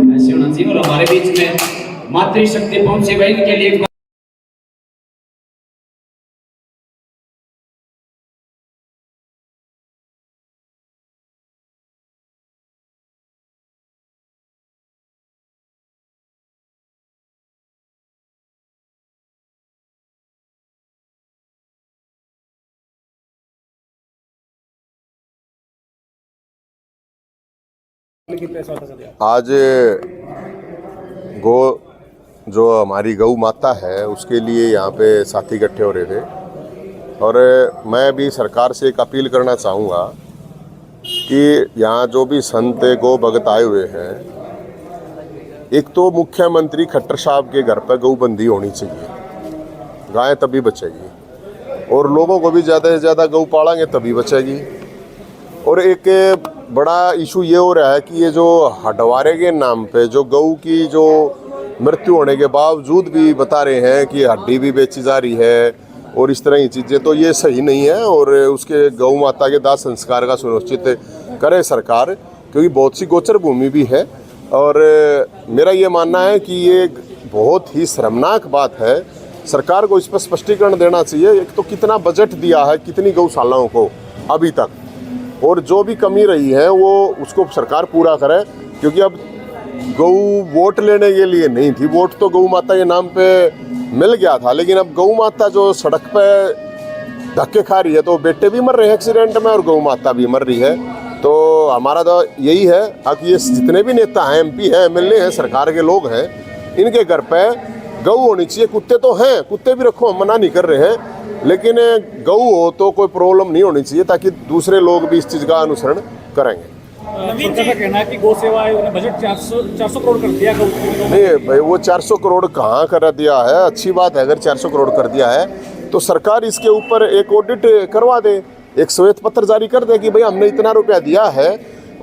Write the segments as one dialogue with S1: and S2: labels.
S1: ऐसे होना चाहिए। और हमारे बीच में मातृशक्ति पहुंचेगा इनके लिए
S2: आज गौ जो हमारी गौ माता है उसके लिए यहाँ पे साथी इकट्ठे हो रहे थे और मैं भी सरकार से एक अपील करना चाहूँगा कि यहाँ जो भी संत गौ भगत आए हुए हैं, एक तो मुख्यमंत्री खट्टर साहब के घर पर गौबंदी होनी चाहिए, गाय तभी बचेगी और लोगों को भी ज़्यादा से ज़्यादा गौ पालेंगे तभी बचेगी। और एक बड़ा इशू ये हो रहा है कि ये जो हटवारे के नाम पे जो गऊ की जो मृत्यु होने के बावजूद भी बता रहे हैं कि हड्डी भी बेची जा रही है और इस तरह की चीज़ें, तो ये सही नहीं है। और उसके गौ माता के दाह संस्कार का सुनिश्चित करे सरकार, क्योंकि बहुत सी गोचर भूमि भी है। और मेरा ये मानना है कि ये बहुत ही शर्मनाक बात है, सरकार को इस पर स्पष्टीकरण देना चाहिए। एक तो कितना बजट दिया है कितनी गौशालाओं को अभी तक, और जो भी कमी रही है वो उसको सरकार पूरा करे, क्योंकि अब गौ वोट लेने के लिए नहीं थी, वोट तो गौ माता के नाम पे मिल गया था, लेकिन अब गौ माता जो सड़क पे धक्के खा रही है तो बेटे भी मर रहे हैं एक्सीडेंट में और गौ माता भी मर रही है। तो हमारा तो यही है कि ये जितने भी नेता हैं, MP हैं, MLA हैं, सरकार के लोग हैं, इनके घर पे गौ होनी चाहिए। कुत्ते तो हैं, कुत्ते भी रखो, हम मना नहीं कर रहे हैं, लेकिन गौ हो तो कोई प्रॉब्लम नहीं होनी चाहिए ताकि दूसरे लोग भी इस चीज़ का अनुसरण करेंगे।
S3: नवीन जी का कहना है कि गौ सेवा आयोग ने बजट 400 करोड़ कर दिया।
S2: नहीं भाई, वो 400 करोड़ कहाँ कर दिया है? अच्छी बात है अगर 400 करोड़ कर दिया है तो सरकार इसके ऊपर एक ऑडिट करवा दे, एक श्वेत पत्र जारी कर दे कि भाई हमने इतना रुपया दिया है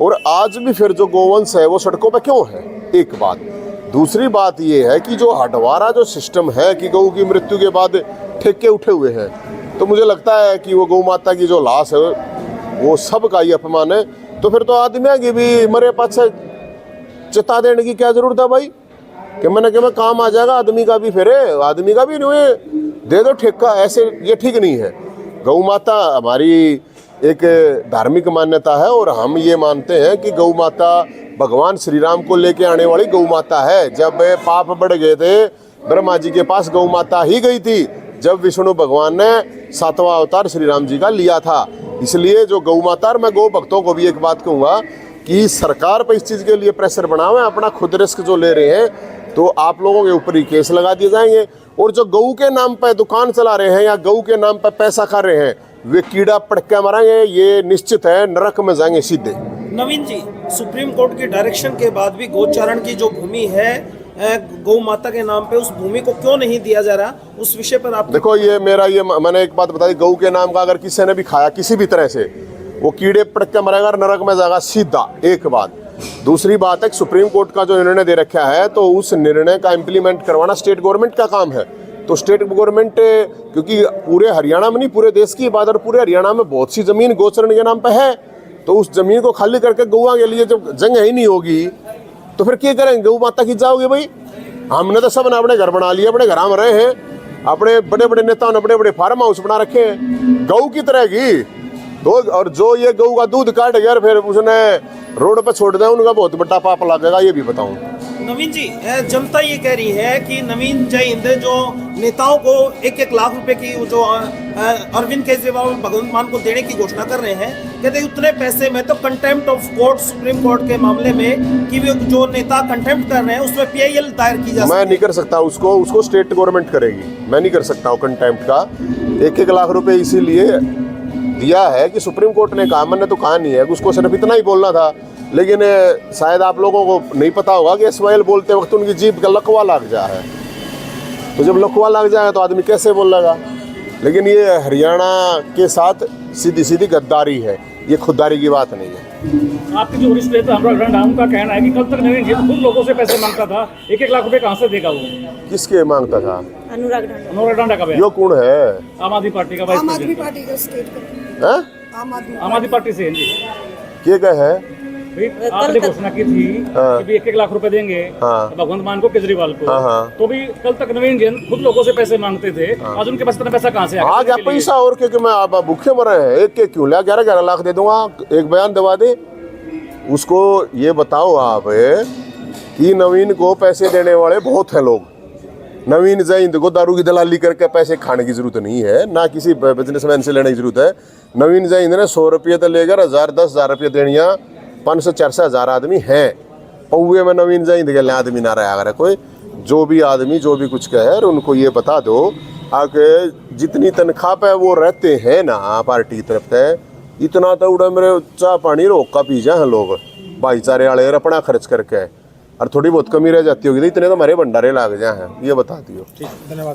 S2: और आज भी फिर जो गोवंश है वो सड़कों पर क्यों है। एक बात। दूसरी बात ये है कि जो हटवारा जो सिस्टम है कि गौ की मृत्यु के बाद ठेके उठे हुए हैं, तो मुझे लगता है कि वो गौ माता की जो लाश है वो सब का ही अपमान है। तो फिर तो आदमी की भी मरे पाछे चिता देने की क्या जरूरत है भाई, कि मैंने कि मैं काम आ जाएगा आदमी का भी, फिर आदमी का भी नहीं दे दो ठेका, ऐसे ये ठीक नहीं है। गौ माता हमारी एक धार्मिक मान्यता है और हम ये मानते हैं कि गौ माता भगवान श्री राम को लेके आने वाली गौ माता है। जब पाप बढ़ गए थे ब्रह्मा जी के पास गौ माता ही गई थी, जब विष्णु भगवान ने 7वां अवतार श्री राम जी का लिया था। इसलिए जो गौ माता, मैं गौ भक्तों को भी एक बात कहूँगा कि सरकार पर इस चीज़ के लिए प्रेशर बनाओ, अपना खुद रिस्क जो ले रहे हैं तो आप लोगों के ऊपर ही केस लगा दिए जाएंगे। और जो गऊ के नाम पर दुकान चला रहे हैं या गऊ के नाम पर पैसा खा रहे हैं वे कीड़ा पटका मारेंगे, ये निश्चित है, नरक में जाएंगे सीधे।
S3: नवीन जी, सुप्रीम कोर्ट की डायरेक्शन के बाद भी गोचारण की जो भूमि है गौ माता के नाम पे, उस भूमि को क्यों नहीं दिया जा रहा, उस विषय पर आप
S2: देखो। मैंने एक बात बता दी, गऊ के नाम का अगर किसी ने भी खाया किसी भी तरह से, वो कीड़े पटके मरेगा, नरक में जाएगा सीधा। एक बात। दूसरी बात है, सुप्रीम कोर्ट का जो निर्णय दे रखा है तो उस निर्णय का इम्प्लीमेंट करवाना स्टेट गवर्नमेंट का काम है। तो स्टेट गवर्नमेंट, क्योंकि पूरे हरियाणा में नहीं पूरे देश की बात, और पूरे हरियाणा में बहुत सी जमीन गोचरण के नाम पे है, तो उस जमीन को खाली करके गौआ के लिए जब जगह ही नहीं होगी तो फिर क्या करेंगे? गौ माता की जाओगे भाई? हमने तो सब ने अपने घर बना लिए, अपने घर में रहे हैं, अपने बड़े बड़े नेताओं ने बड़े बड़े फार्म हाउस बना रखे हैं गौ की तरह की। तो और जो ये गऊ का दूध काट गया फिर उसने रोड पर छोड़ दिया, उनका बहुत बड़ा पाप लगेगा, ये भी बताऊं।
S3: नवीन जी, जनता ये कह रही है कि नवीन जय हिंद जो नेताओं को 1-1 लाख रुपए की जो अरविंद केजरीवाल भगवंत मान को देने की घोषणा कर रहे हैं, कहते हैं उतने पैसे में तो contempt of court, supreme court के मामले में कि जो नेता कंटेम्प्ट कर रहे हैं उसमें PIL दायर की जा सकती है।
S2: मैं नहीं कर सकता उसको स्टेट गवर्नमेंट करेगी, मैं नहीं कर सकता हूँ कंटेम्प्ट का। 1-1 लाख रुपए इसीलिए दिया है कि सुप्रीम कोर्ट ने कहा, मैंने तो कहा नहीं है, उसको सिर्फ इतना ही बोलना था। लेकिन शायद आप लोगों को नहीं पता होगा कि इस्माइल बोलते वक्त उनकी जीभ का लकवा लग जाए है, तो जब लकवा लग जाए तो आदमी कैसे बोलेगा। लेकिन ये हरियाणा के साथ सीधी सीधी गद्दारी है, ये खुददारी की बात नहीं है।
S4: आपकी जो वरिष्ठ नेता अनुराग ठाकुर उनका कहना है कि कल तक नवीन जैन खुद लोगों से पैसे मांगता था, 1-1 लाख रुपए कहाँ से देगा वो?
S2: किसके मांगता था?
S5: अनुराग ठाकुर
S4: अनुराग ठाकुर का बयान।
S2: यो कौन है?
S4: आम आदमी पार्टी का वाइस
S5: आम आदमी
S4: प्रेसिडेंट।
S5: पार्टी का स्टेट का
S2: हैं?
S4: आम आदमी पार्टी से हैं जी।
S2: के का है?
S4: भाई आपने घोषणा की थी
S2: हाँ।
S4: कि भी 1-1 लाख रुपए देंगे
S2: हाँ।
S4: भगवंत मान को, केजरीवाल को।
S2: हाँ, हाँ।
S4: तो भी कल तक नवीन जैन खुद लोगों से पैसे मांगते थे, आज उनके पास इतना पैसा कहाँ से
S2: आ गया पैसा और क्या कि मैं आप भूखे मर रहे हैं? एक के क्यों लिया? 11-11 लाख दे दूंगा, एक बयान दबा दे उसको। ये बताओ आप कि नवीन को पैसे देने वाले बहुत हैं लोग। नवीन जैन को दारू की दलाली करके पैसे खाने की जरूरत नहीं है, ना किसी बिजनेसमैन से लेने की जरूरत है। नवीन जैन ने 100 रुपये तो लेकर 1000-10,000 रुपये देनिया 500-400,000 आदमी हैं। पौवे में नवीन जैन के लिए आदमी ना रहा अगर कोई जो भी आदमी जो भी कुछ कहे, उनको ये बता दो आके जितनी तनख्वाह पे वो रहते हैं ना पार्टी की तरफ से, इतना तो उड़ा मेरे चाह पानी रोक का पी जाए लोग भाईचारे वाले अपना खर्च करके, और थोड़ी बहुत कमी रह जाती होगी तो इतने तो हमारे भंडारे लाग जाए हैं। ये बता दियो।
S3: धन्यवाद।